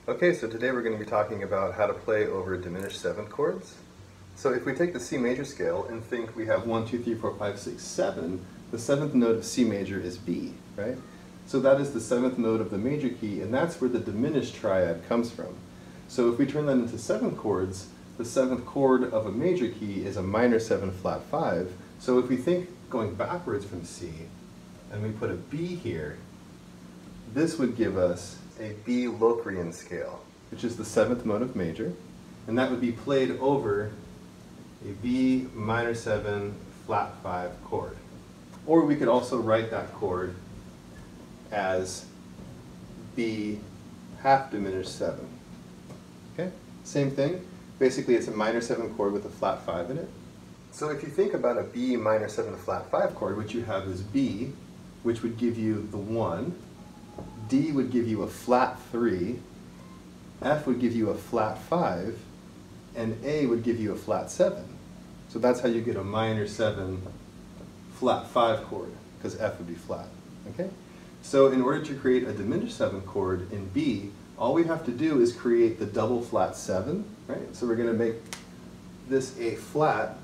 Okay, so today we're going to be talking about how to play over diminished seventh chords. So if we take the C major scale and think we have 1, 2, 3, 4, 5, 6, 7, the seventh note of C major is B, right? So that is the seventh note of the major key, and that's where the diminished triad comes from. So if we turn that into seventh chords, the seventh chord of a major key is a minor 7 flat 5. So if we think going backwards from C, and we put a B here, this would give us a B Locrian scale, which is the seventh mode of major, and that would be played over a B minor 7 flat 5 chord. Or we could also write that chord as B half diminished 7. Okay? Same thing. Basically it's a minor 7 chord with a flat 5 in it. So if you think about a B minor 7 flat 5 chord, what you have is B, which would give you the 1, D would give you a flat 3, F would give you a flat 5, and A would give you a flat 7. So that's how you get a minor 7 flat 5 chord, because F would be flat. Okay? So in order to create a diminished 7th chord in B, all we have to do is create the double flat 7, right? So we're going to make this a flat.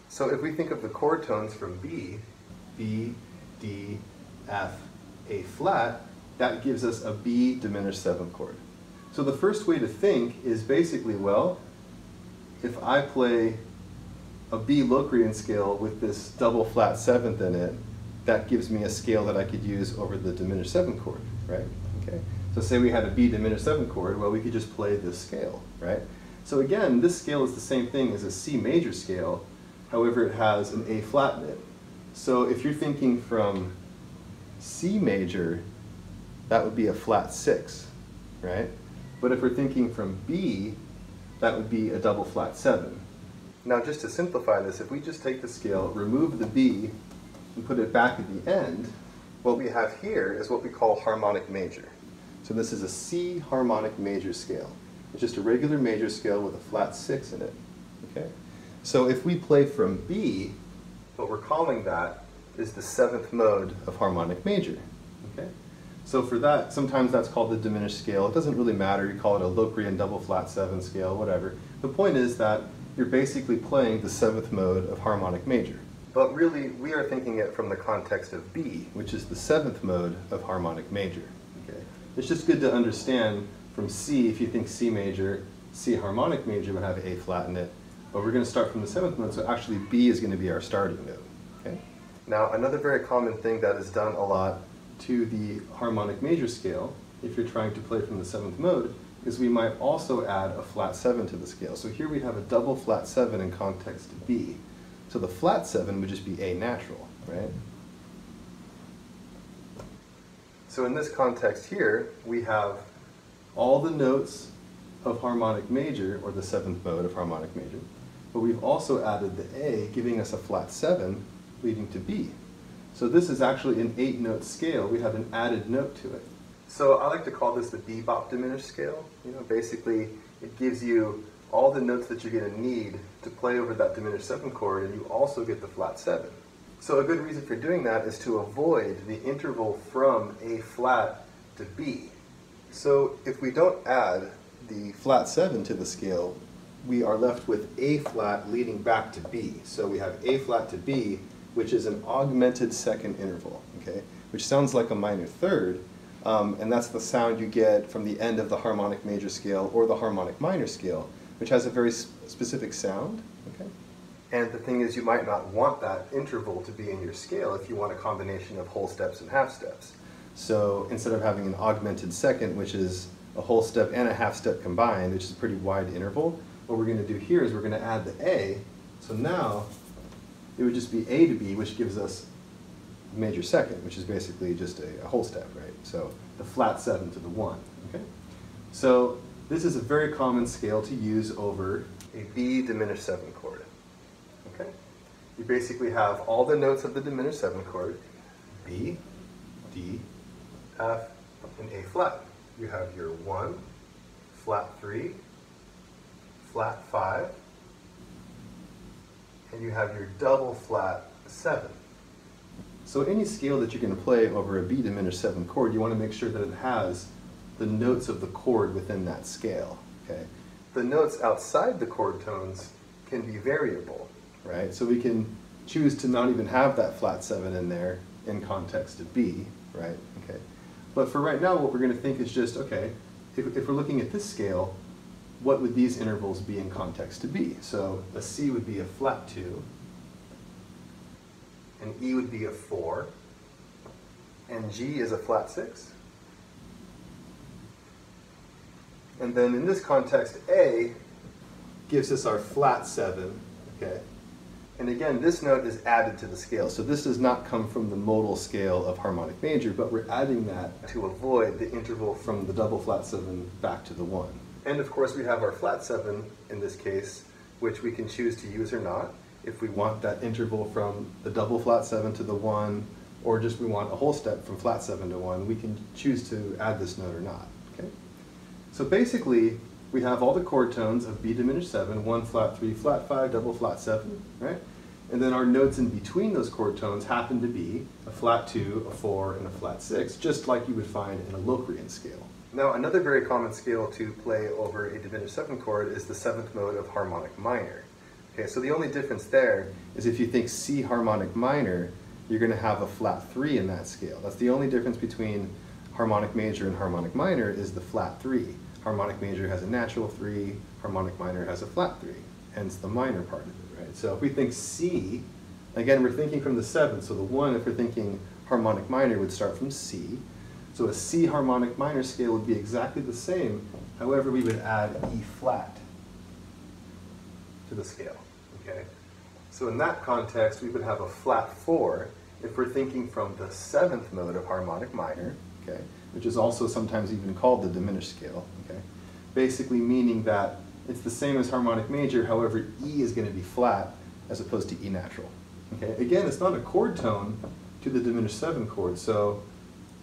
So if we think of the chord tones from B, B, D, F, A flat, that gives us a B diminished 7th chord. So the first way to think is basically, well, if I play a B Locrian scale with this double flat 7th in it, that gives me a scale that I could use over the diminished 7th chord, right? Okay. So say we had a B diminished 7th chord, well, we could just play this scale, right? So again, this scale is the same thing as a C major scale, however it has an A flat in it. So if you're thinking from C major, that would be a flat 6, right? But if we're thinking from B, that would be a double flat 7. Now just to simplify this, if we just take the scale, remove the B, and put it back at the end, what we have here is what we call harmonic major. So this is a C harmonic major scale. It's just a regular major scale with a flat 6 in it. Okay? So if we play from B, what we're calling that is the 7th mode of harmonic major. Okay? So for that, sometimes that's called the diminished scale. It doesn't really matter. You call it a Locrian double flat 7 scale, whatever. The point is that you're basically playing the 7th mode of harmonic major. But really, we are thinking it from the context of B, which is the 7th mode of harmonic major. Okay? It's just good to understand from C, if you think C major, C harmonic major would have A flat in it. But we're going to start from the 7th mode, so actually B is going to be our starting note. Okay? Now, another very common thing that is done a lot to the harmonic major scale, if you're trying to play from the 7th mode, is we might also add a flat 7 to the scale. So here we have a double flat 7 in context B. So the flat 7 would just be A natural, right? So in this context here, we have all the notes of harmonic major, or the 7th mode of harmonic major, but we've also added the A, giving us a flat 7, leading to B. So this is actually an 8-note scale. We have an added note to it. So I like to call this the bebop diminished scale. You know, basically, it gives you all the notes that you're going to need to play over that diminished 7th chord, and you also get the flat 7. So a good reason for doing that is to avoid the interval from A flat to B. So if we don't add the flat 7 to the scale, we are left with A flat leading back to B. So we have A flat to B, which is an augmented second interval, okay? Which sounds like a minor third, and that's the sound you get from the end of the harmonic major scale or the harmonic minor scale, which has a very specific sound, okay? And the thing is, you might not want that interval to be in your scale if you want a combination of whole steps and half steps. So instead of having an augmented second, which is a whole step and a half step combined, which is a pretty wide interval, what we're going to do here is we're going to add the A. So now it would just be A to B, which gives us major second, which is basically just a whole step, right? So the flat 7 to the 1, okay? So this is a very common scale to use over a B diminished 7 chord, okay? You basically have all the notes of the diminished 7 chord, B, D, F, and A flat. You have your 1, flat 3, flat 5, and you have your double flat 7. So any scale that you're going to play over a B diminished 7th chord, you want to make sure that it has the notes of the chord within that scale. Okay? The notes outside the chord tones can be variable, right? So we can choose to not even have that flat 7 in there in context of B, right? Okay. But for right now, what we're going to think is just, okay, if we're looking at this scale, what would these intervals be in context to B? So a C would be a flat 2, and E would be a 4, and G is a flat 6. And then in this context, A gives us our flat 7, okay? And again, this note is added to the scale. So this does not come from the modal scale of harmonic major, but we're adding that to avoid the interval from the double flat 7 back to the 1. And of course, we have our flat 7 in this case, which we can choose to use or not. If we want that interval from the double flat 7 to the 1, or just we want a whole step from flat 7 to 1, we can choose to add this note or not. Okay? So basically, we have all the chord tones of B diminished 7, 1 flat 3, flat 5, double flat 7, right? And then our notes in between those chord tones happen to be a flat 2, a 4, and a flat 6, just like you would find in a Locrian scale. Now, another very common scale to play over a diminished 7 chord is the 7th mode of harmonic minor. Okay, so the only difference there is if you think C harmonic minor, you're going to have a flat 3 in that scale. That's the only difference between harmonic major and harmonic minor is the flat 3. Harmonic major has a natural 3, harmonic minor has a flat 3, hence the minor part of it, right? So if we think C, again, we're thinking from the 7th, so the 1, if we're thinking harmonic minor, would start from C. So a C harmonic minor scale would be exactly the same, however, we would add E flat to the scale, okay? So in that context, we would have a flat 4 if we're thinking from the 7th mode of harmonic minor, okay, which is also sometimes even called the diminished scale, okay? Basically meaning that it's the same as harmonic major, however, E is going to be flat as opposed to E natural, okay? Again, it's not a chord tone to the diminished 7 chord, so,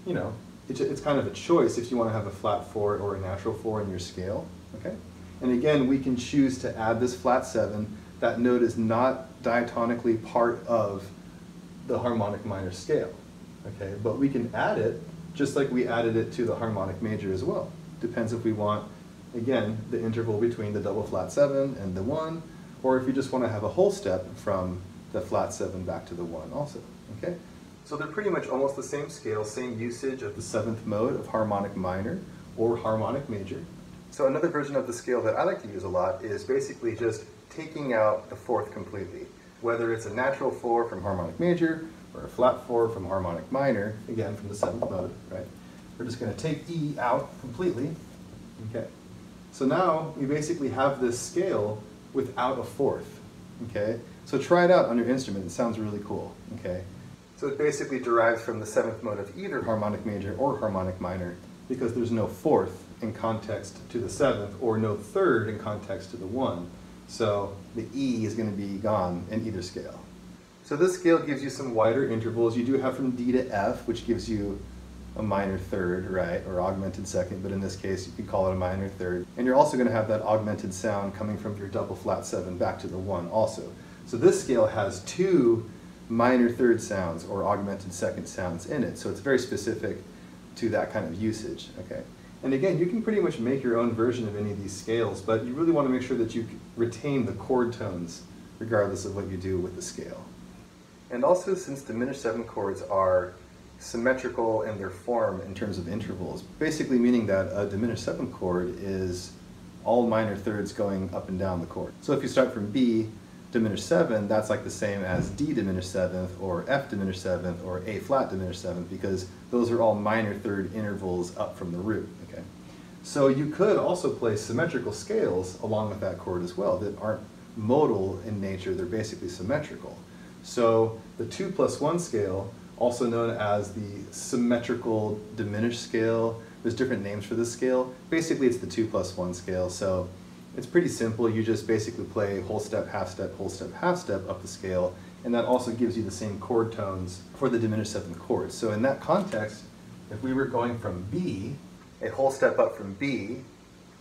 you know, it's kind of a choice if you want to have a flat 4 or a natural 4 in your scale, okay? And again, we can choose to add this flat 7. That note is not diatonically part of the harmonic minor scale, okay? But we can add it just like we added it to the harmonic major as well. Depends if we want, again, the interval between the double flat 7 and the 1, or if you just want to have a whole step from the flat 7 back to the 1 also, okay? So they're pretty much almost the same scale, same usage of the 7th mode of harmonic minor or harmonic major. So another version of the scale that I like to use a lot is basically just taking out the 4th completely. Whether it's a natural 4 from harmonic major or a flat 4 from harmonic minor, again from the 7th mode, right? We're just going to take E out completely, okay? So now we basically have this scale without a 4th, okay? So try it out on your instrument, it sounds really cool, okay? So it basically derives from the 7th mode of either harmonic major or harmonic minor because there's no 4th in context to the 7th or no 3rd in context to the 1. So the E is going to be gone in either scale. So this scale gives you some wider intervals. You do have from D to F, which gives you a minor 3rd, right, or augmented 2nd, but in this case you could call it a minor 3rd. And you're also going to have that augmented sound coming from your double flat 7 back to the 1 also. So this scale has 2 minor 3rd sounds or augmented 2nd sounds in it, so it's very specific to that kind of usage, okay? And again, you can pretty much make your own version of any of these scales, but you really want to make sure that you retain the chord tones regardless of what you do with the scale. And also, since diminished 7 chords are symmetrical in their form in terms of intervals, basically meaning that a diminished 7 chord is all minor 3rds going up and down the chord. So if you start from B diminished 7, that's like the same as D diminished 7th or F diminished 7th or A flat diminished 7th because those are all minor 3rd intervals up from the root, okay? So you could also play symmetrical scales along with that chord as well that aren't modal in nature, they're basically symmetrical. So the 2+1 scale, also known as the symmetrical diminished scale, there's different names for this scale. Basically it's the 2+1 scale, so it's pretty simple. You just basically play whole step, half step, whole step, half step up the scale, and that also gives you the same chord tones for the diminished 7th chord. So in that context, if we were going from B, a whole step up from B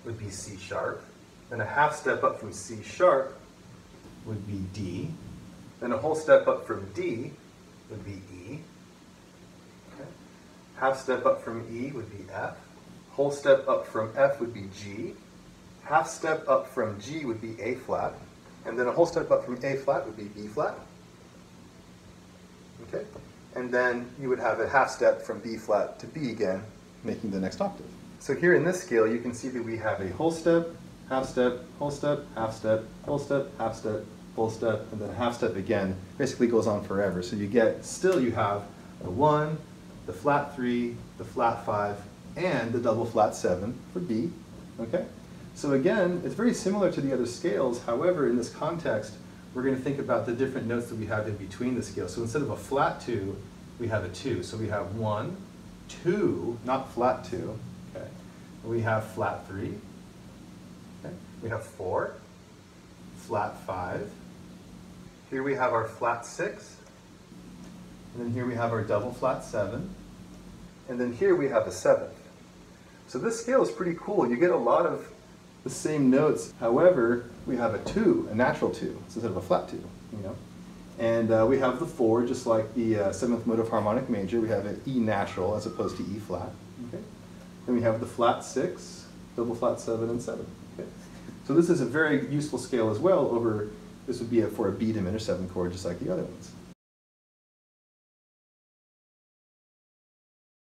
would be C sharp, then a half step up from C sharp would be D, then a whole step up from D would be E, okay. Half step up from E would be F, Whole step up from F would be G. Half step up from G would be A flat. And then a whole step up from A flat would be B flat. Okay? And then you would have a half step from B flat to B again, making the next octave. So here in this scale, you can see that we have a whole step, half step, whole step, half step, whole step, half step, full step, and then a half step again. Basically goes on forever. So you get, still you have the 1, the flat 3, the flat 5, and the double flat 7 for B. Okay? So again, it's very similar to the other scales. However, in this context, we're going to think about the different notes that we have in between the scales. So instead of a flat 2, we have a 2. So we have 1, 2, not flat 2. Okay. We have flat 3. Okay. We have 4, flat 5. Here we have our flat 6. And then here we have our double flat 7. And then here we have a 7th. So this scale is pretty cool. You get a lot of the same notes. However, we have a 2, a natural 2, instead of a flat 2, you know. And we have the 4, just like the 7th mode of harmonic major. We have an E natural as opposed to E flat. Okay. Then we have the flat 6, double flat 7, and 7. Okay. So this is a very useful scale as well. This would be for a B diminished 7 chord, just like the other ones.